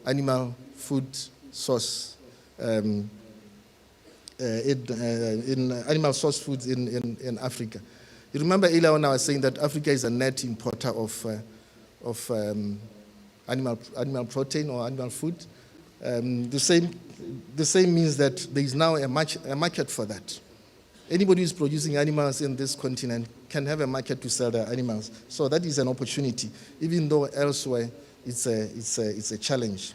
animal food source in animal source foods in Africa. You remember earlier on I was saying that Africa is a net importer of animal protein or animal food. The same means that there is now a market for that. Anybody who is producing animals in this continent can have a market to sell their animals. So that is an opportunity, even though elsewhere it's a challenge.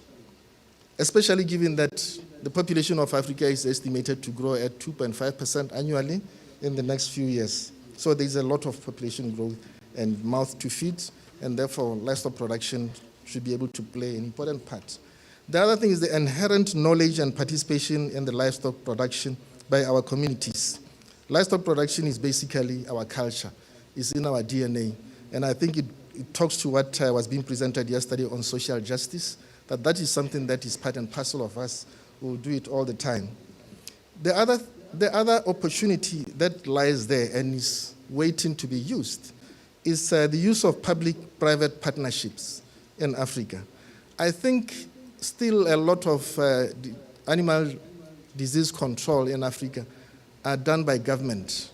Especially given that the population of Africa is estimated to grow at 2.5% annually in the next few years. So there's a lot of population growth and mouth to feed, and therefore livestock production should be able to play an important part. The other thing is the inherent knowledge and participation in the livestock production by our communities. Livestock production is basically our culture. It's in our DNA. And I think it talks to what was being presented yesterday on social justice, that is something that is part and parcel of us. We'll do it all the time. The other opportunity that lies there and is waiting to be used is the use of public-private partnerships in Africa. I think still a lot of animal disease control in Africa are done by government.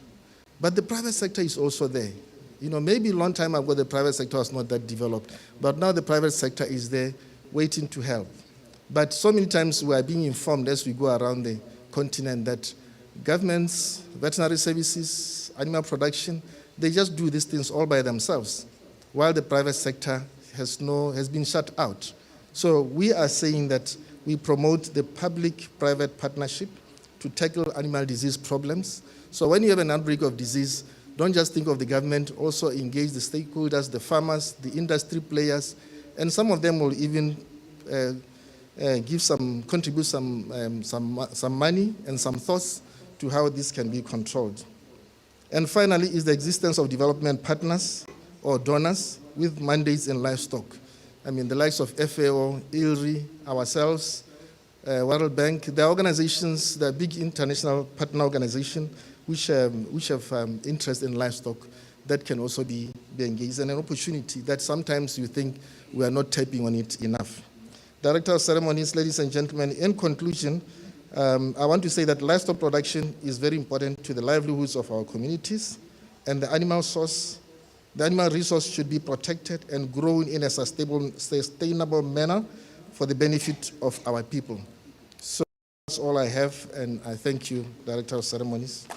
But the private sector is also there. You know, maybe a long time ago the private sector was not that developed, but now the private sector is there waiting to help. But so many times we are being informed as we go around the continent that governments, veterinary services, animal production, they just do these things all by themselves, while the private sector has been shut out. So we are saying that we promote the public-private partnership to tackle animal disease problems. So when you have an outbreak of disease, don't just think of the government, also engage the stakeholders, the farmers, the industry players, and some of them will even contribute some money and some thoughts to how this can be controlled. And finally is the existence of development partners or donors with mandates in livestock. I mean, the likes of FAO, ILRI, ourselves, World Bank, the organizations, the big international partner organizations which have interest in livestock that can also be engaged, and an opportunity that sometimes you think we are not tapping on it enough. Director of Ceremonies, ladies and gentlemen, in conclusion, I want to say that livestock production is very important to the livelihoods of our communities, and the animal resource should be protected and grown in a sustainable manner for the benefit of our people. So that's all I have, and I thank you, Director of Ceremonies.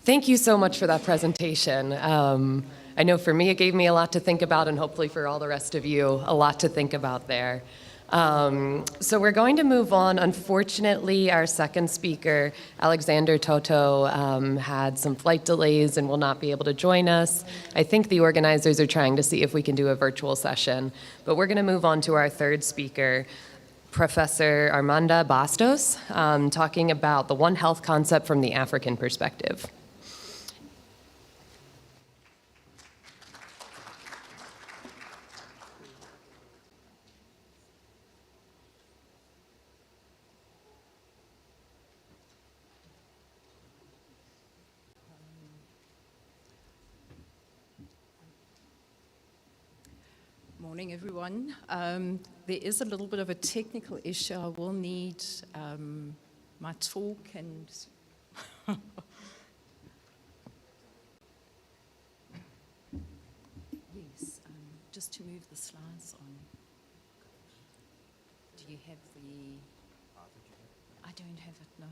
Thank you so much for that presentation. I know for me, it gave me a lot to think about, and hopefully for all the rest of you, a lot to think about there. So we're going to move on. Unfortunately, our second speaker, Alexander Toto, had some flight delays and will not be able to join us. I think the organizers are trying to see if we can do a virtual session, but we're going to move on to our third speaker, Professor Armanda Bastos, talking about the One Health concept from the African perspective. Morning, everyone. There is a little bit of a technical issue. I will need my talk and yes, just to move the slides on. Do you have the? I don't have it, no.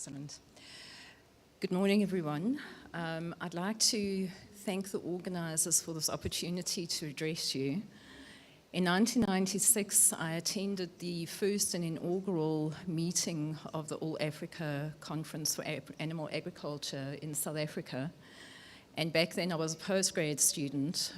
Excellent. Good morning, everyone. I'd like to thank the organisers for this opportunity to address you. In 1996, I attended the first and inaugural meeting of the All Africa Conference for Animal Agriculture in South Africa. And back then I was a postgrad student.